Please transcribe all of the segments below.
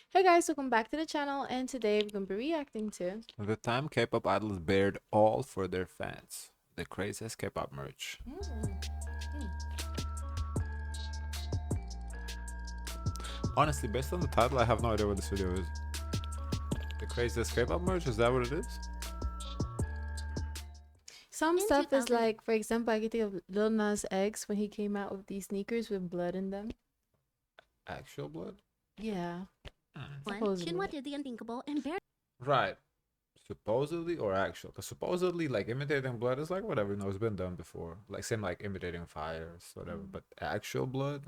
Hey guys, welcome back to the channel, and today we're going to be reacting to The time K-pop idols bared all for their fans. The craziest K-pop merch. Honestly, based on the title, I have no idea what this video is. The craziest K-pop merch? Is that what it is? some In stuff is 2000 like, for example, I can think of Lil Nas X when he came out with these sneakers with blood in them. Actual blood? Yeah, one, supposedly. Shinhwa did the unthinkable and bared Right. Supposedly or actual? Because supposedly, like, imitating blood is like whatever, it's been done before. Like, same like imitating fires, whatever. But actual blood?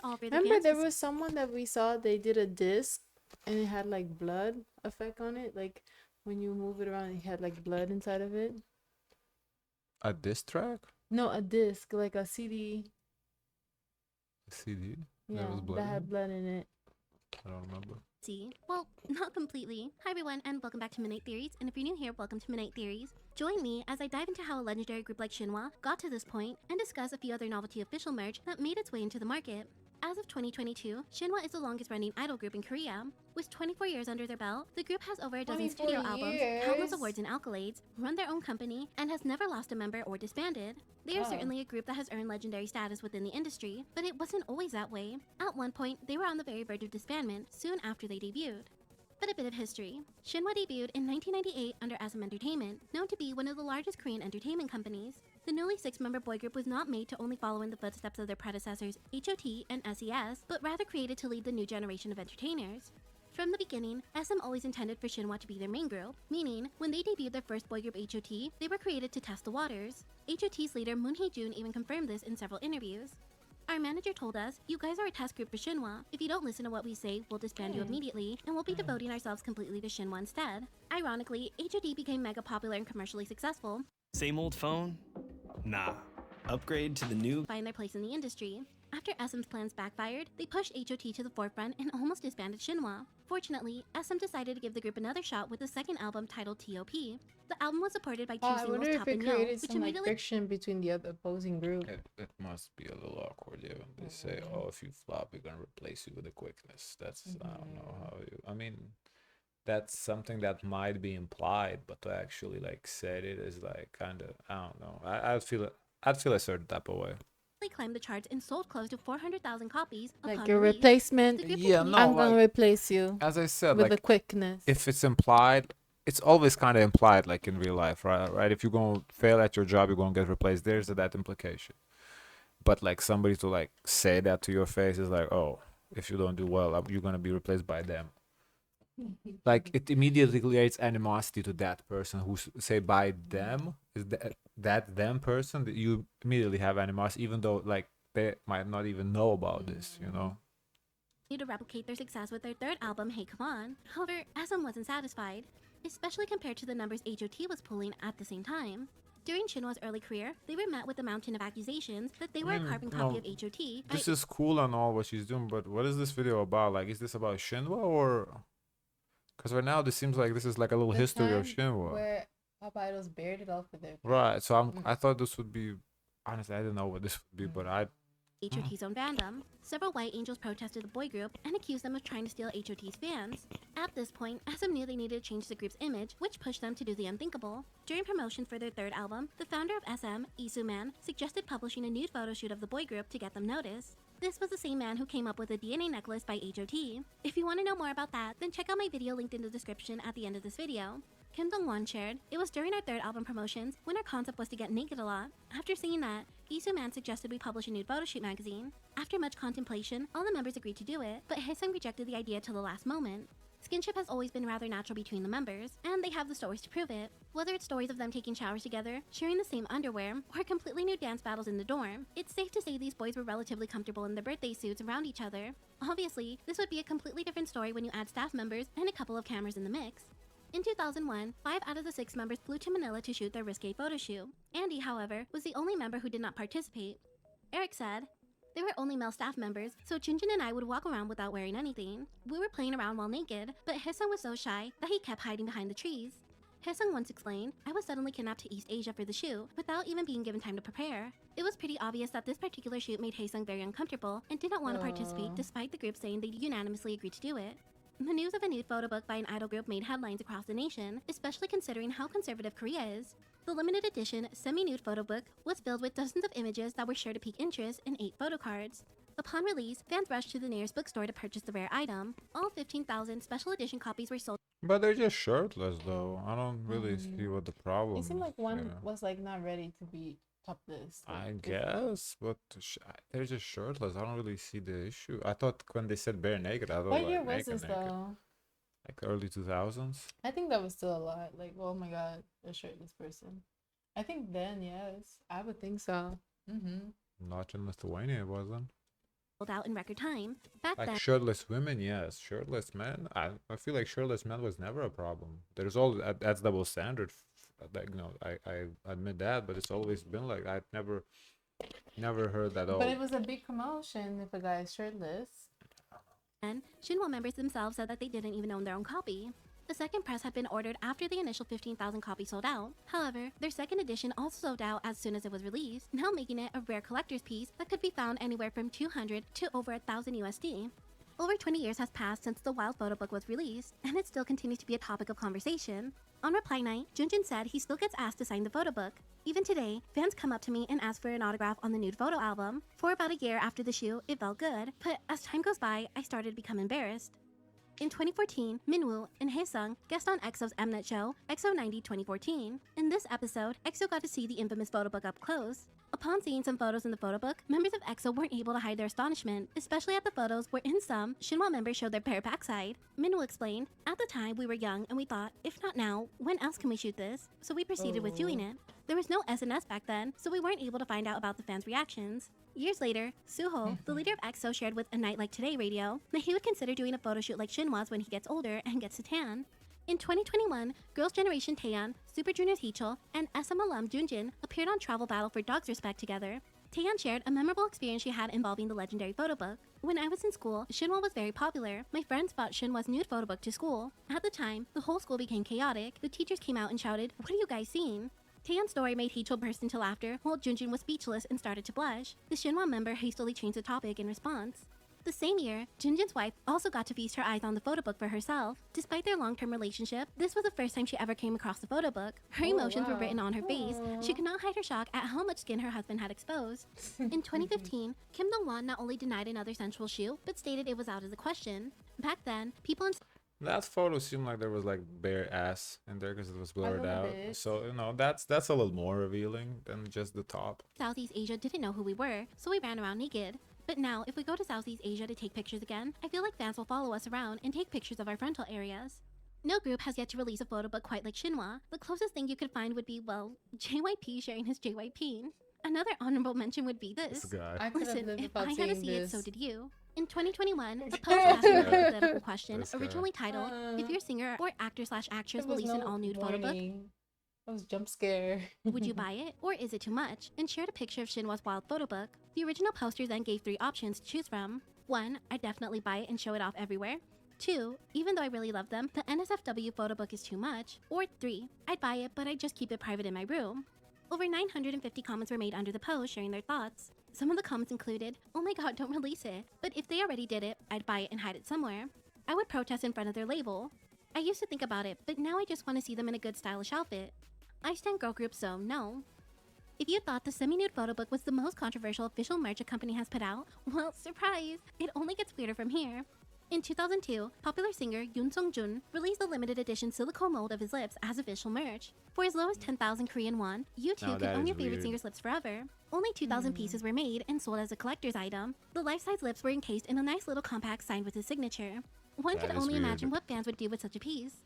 all for the Remember, fans. there was someone that we saw, they did a disc and it had like blood effect on it. Like when you move it around, it had like blood inside of it. A diss track? No, a disc, like a CD. A CD? Yeah, There was blood that in had it? blood in it. I don't remember. Well, not completely. Hi everyone, and welcome back to Midnight Theories. And if you're new here, welcome to Midnight Theories. Join me as I dive into how a legendary group like Shinhwa got to this point and discuss a few other novelty official merch that made its way into the market. As of 2022, Shinhwa is the longest running idol group in Korea. With 24 years under their belt, the group has over a dozen 24 studio albums, countless years? awards and accolades, run their own company, and has never lost a member or disbanded. They are Wow. certainly a group that has earned legendary status within the industry, but it wasn't always that way. At one point, they were on the very verge of disbandment soon after they debuted. But a bit of history. Shinhwa debuted in 1998 under SM Entertainment, known to be one of the largest Korean entertainment companies. The newly six-member boy group was not made to only follow in the footsteps of their predecessors HOT and SES, but rather created to lead the new generation of entertainers. From the beginning, SM always intended for Shinhwa to be their main group, meaning when they debuted their first boy group HOT, they were created to test the waters. HOT's leader Moon Hee-jun even confirmed this in several interviews. Our manager told us, "You guys are a test group for Shinhwa. If you don't listen to what we say, we'll disband you immediately, and we'll be devoting ourselves completely to Shinhwa instead." Ironically, HOT became mega popular and commercially successful, Same old phone? Nah. Upgrade to the new. find their place in the industry. After SM's plans backfired, they pushed HOT to the forefront and almost disbanded Shinhwa. Fortunately, SM decided to give the group another shot with a second album titled TOP. The album was supported by two I singles, wonder if Top it and Yo, created which some like immediately friction between the other opposing group. It must be a little awkward, yeah, when they say, "Oh, if you flop, we're gonna replace you with a quickness." That's I don't know how you. I mean, that's something that might be implied, but to actually like say it is like kind of I don't know. I'd feel a certain type of way. climbed the charts and sold close to 400,000 copies upon Like your release. replacement. The group Yeah, continued- no, I'm gonna like- replace you As I said, with like a quickness. if it's implied, it's always kind of implied, like in real life, right? Right? If you're gonna fail at your job, you're gonna get replaced. There's that implication. But like somebody to like say that to your face is like, oh, if you don't do well, you're gonna be replaced by them. Like it immediately creates animosity to that person who say by them is that them person that you immediately have animosity, even though like they might not even know about this, you know. to replicate their success with their third album, Hey Come On. However, SM wasn't satisfied, especially compared to the numbers HOT was pulling at the same time. During Shinhwa's early career, they were met with a mountain of accusations that they were a carbon copy of HOT. This is cool and all what she's doing, but what is this video about? Like, is this about Shinhwa or? Because right now this seems like this is like a little The history of time Shinhwa. where Pop Idols buried it all for their Right. So I thought this would be. Honestly, I didn't know what this would be, but HOT's own fandom. Several white angels protested the boy group and accused them of trying to steal HOT's fans. At this point, SM knew they needed to change the group's image, which pushed them to do the unthinkable. During promotion for their third album, the founder of SM, Man, suggested publishing a nude photo shoot of the boy group to get them noticed. This was the same man who came up with the DNA necklace by HOT. If you want to know more about that, then check out my video linked in the description at the end of this video. Kim Dong-won shared, "It was during our third album promotions when our concept was to get naked a lot. After seeing that, Man suggested we publish a nude photo shoot magazine. After much contemplation, all the members agreed to do it, but Haesung rejected the idea till the last moment. Skinship has always been rather natural between the members, and they have the stories to prove it. Whether it's stories of them taking showers together, sharing the same underwear, or completely nude dance battles in the dorm, it's safe to say these boys were relatively comfortable in their birthday suits around each other. Obviously, this would be a completely different story when you add staff members and a couple of cameras in the mix." In 2001, 5 out of the 6 members flew to Manila to shoot their risque photo shoot. Andy, however, was the only member who did not participate. Eric said, "There were only male staff members, so Junjin and I would walk around without wearing anything. We were playing around while naked, but Haesung was so shy that he kept hiding behind the trees." Haesung once explained, "I was suddenly kidnapped to East Asia for the shoot, without even being given time to prepare. It was pretty obvious that this particular shoot made Haesung very uncomfortable and did not want to participate despite the group saying they unanimously agreed to do it." The news of a nude photo book by an idol group made headlines across the nation, especially considering how conservative Korea is. The limited edition semi-nude photo book was filled with dozens of images that were sure to pique interest in 8 photo cards. Upon release, fans rushed to the nearest bookstore to purchase the rare item. All 15,000 special edition copies were sold But they're just shirtless, though. I don't really see what the problem It seemed like one is. was like not ready to be topless. I Like, guess, but they're just shirtless. I don't really see the issue. I thought when they said bare naked, I thought what like year was naked, this naked. though? Like early 2000s. I think that was still a lot. Like, oh my god, a shirtless person. I think then, yes, I would think so. Not in Lithuania, it wasn't. out in record time. Back Like then, shirtless women, yes. Shirtless men, I feel like shirtless men was never a problem. There's all that's double standard. Like I admit that, but it's always been like I've never heard that. But Oh, it was a big promotion if a guy is shirtless. Shinhwa members themselves said that they didn't even own their own copy. The second press had been ordered after the initial 15,000 copies sold out. However, their second edition also sold out as soon as it was released, now making it a rare collector's piece that could be found anywhere from 200 to over 1,000 USD. Over 20 years has passed since the Wild photo book was released, and it still continues to be a topic of conversation. On reply night, Junjin said he still gets asked to sign the photo book. Even today, fans come up to me and ask for an autograph on the nude photo album. For about a year after the shoot, it felt good, but as time goes by, I started to become embarrassed. In 2014, Minwoo and Haesung guest on EXO's Mnet show, EXO 90 2014. In this episode, EXO got to see the infamous photo book up close. Upon seeing some photos in the photo book, members of EXO weren't able to hide their astonishment, especially at the photos where in some, Shinhwa members showed their bare backside. Minwoo explained, "At the time, we were young and we thought, if not now, when else can we shoot this? So we proceeded with doing it. There was no SNS back then, so we weren't able to find out about the fans' reactions." Years later, Suho, the leader of EXO, shared with A Night Like Today radio that he would consider doing a photo shoot like Shinhwa's when he gets older and gets a tan. In 2021, Girls' Generation Taeyeon, Super Junior Teachul, and SM alum Junjin appeared on Travel Battle for Dog's Respect together. Taeyeon shared a memorable experience she had involving the legendary photo book. "When I was in school, Shinhwa was very popular. My friends brought Shinhwa's nude photo book to school. At the time, the whole school became chaotic. The teachers came out and shouted, 'What are you guys seeing?' Taeyeon's story made Teachul burst into laughter, while Junjin was speechless and started to blush. The Shinhwa member hastily changed the topic in response. The same year, Junjin's wife also got to feast her eyes on the photo book for herself. Despite their long-term relationship, this was the first time she ever came across the photo book. Her emotions were written on her face. She could not hide her shock at how much skin her husband had exposed. In 2015, Kim Dong-won not only denied another sensual shoot, but stated it was out of the question. Back then, people in that photo seemed like there was like bare ass in there because it was blurred little out. bit. So that's a little more revealing than just the top. Southeast Asia didn't know who we were, so we ran around naked. But now, if we go to Southeast Asia to take pictures again, I feel like fans will follow us around and take pictures of our frontal areas. No group has yet to release a photo book quite like Shinhwa. The closest thing you could find would be, well, JYP sharing his JYP. Another honorable mention would be this. This guy. I could have Listen, lived if without I had to seeing see it, this. so did you. In 2021, a post asking a hypothetical question, This guy. originally titled, "If your singer or actor/actress There was released an no all-nude photo book, warning. That was jump scare. would you buy it, or is it too much?" and shared a picture of Shinhwa's wild photo book. The original poster then gave 3 options to choose from. 1, I'd definitely buy it and show it off everywhere. 2, even though I really love them, the NSFW photo book is too much. Or 3, I'd buy it, but I'd just keep it private in my room. Over 950 comments were made under the post sharing their thoughts. Some of the comments included, "Oh my god, don't release it. But if they already did it, I'd buy it and hide it somewhere. I would protest in front of their label. I used to think about it, but now I just want to see them in a good stylish outfit. I stand girl group, so no." If you thought the semi-nude photo book was the most controversial official merch a company has put out, well, surprise! It only gets weirder from here. In 2002, popular singer Yoon Sung-jun released the limited edition silicone mold of his lips as official merch. For as low as 10,000 Korean won, you too Now could that own is your favorite weird. singer's lips forever. Only 2,000 pieces were made and sold as a collector's item. The life-size lips were encased in a nice little compact signed with his signature. One That could is only weird. imagine what fans would do with such a piece.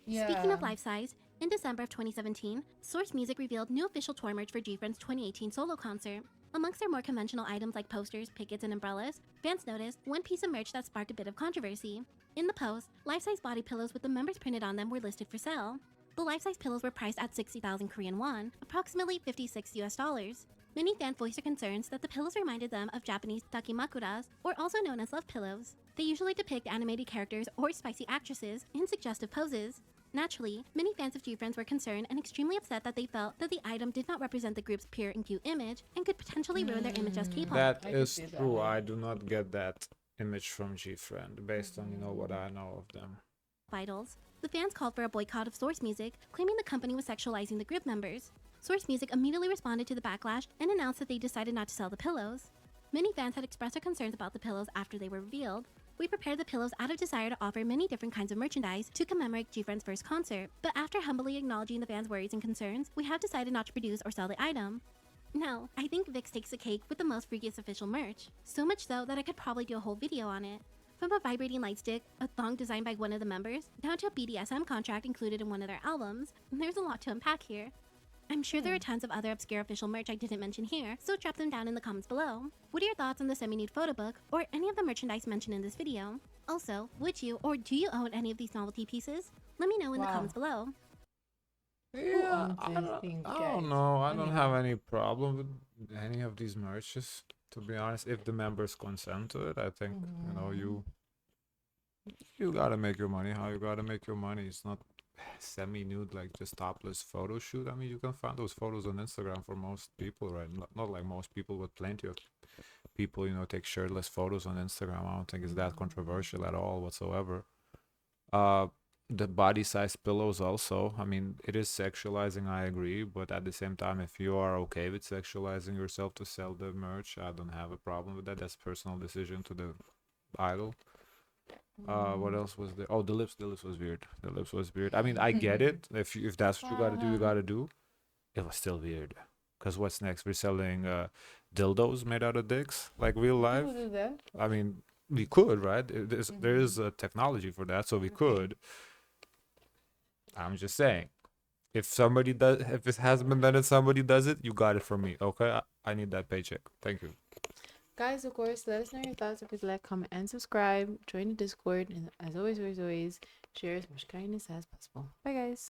Yeah. Speaking of life size, in December of 2017, Source Music revealed new official tour merch for GFriend's 2018 solo concert. Amongst their more conventional items like posters, pickets, and umbrellas, fans noticed one piece of merch that sparked a bit of controversy. In the post, life-size body pillows with the members printed on them were listed for sale. The life-size pillows were priced at 60,000 Korean won, approximately $56 US. Many fans voiced their concerns that the pillows reminded them of Japanese takimakuras, or also known as love pillows. They usually depict animated characters or spicy actresses in suggestive poses. Naturally, many fans of GFriends were concerned and extremely upset that they felt that the item did not represent the group's pure and cute image and could potentially ruin their image as K-pop. That I could is see that. true. I do not get that image from GFriend based on, you know, what I know of them. idols. The fans called for a boycott of Source Music, claiming the company was sexualizing the group members. Source Music immediately responded to the backlash and announced that they decided not to sell the pillows. Many fans had expressed their concerns about the pillows after they were revealed. We prepared the pillows out of desire to offer many different kinds of merchandise to commemorate GFriend's first concert, but after humbly acknowledging the fans' worries and concerns, we have decided not to produce or sell the item. No, I think Vix takes the cake with the most freakiest official merch. So much so that I could probably do a whole video on it. From a vibrating light stick, a thong designed by one of the members, down to a BDSM contract included in one of their albums, there's a lot to unpack here. I'm sure there are tons of other obscure official merch I didn't mention here, so drop them down in the comments below. What are your thoughts on the semi-nude photo book, or any of the merchandise mentioned in this video? Also, would you or do you own any of these novelty pieces? Let me know in the Wow. comments below. Yeah, owns these things, I don't guys? know. I Let don't me have know. any problem with any of these merches, to be honest. If the members consent to it, I think, you know, you gotta make your money how you gotta make your money. It's not semi-nude, like just topless photo shoot. I mean, you can find those photos on Instagram for most people, right? Not like most people, but plenty of people, you know, take shirtless photos on Instagram. I don't think it's that controversial at all whatsoever. The body size pillows also, I mean, it is sexualizing, I agree, but at the same time, if you are okay with sexualizing yourself to sell the merch, I don't have a problem with that. That's personal decision to the idol. What else was there? Oh, the lips was weird. The lips was weird. I mean, I get it. If that's what you gotta do, you gotta do. It was still weird. Cause what's next? We're selling dildos made out of dicks, like real life. People do that. I mean, we could, right? There is a technology for that, so we could. I'm just saying, if somebody does, if it hasn't been done and somebody does it, you got it from me, okay? I need that paycheck. Thank you. Guys, of course, let us know your thoughts. Please like, comment, and subscribe. Join the Discord. And as always, share as much kindness as possible. Bye, guys.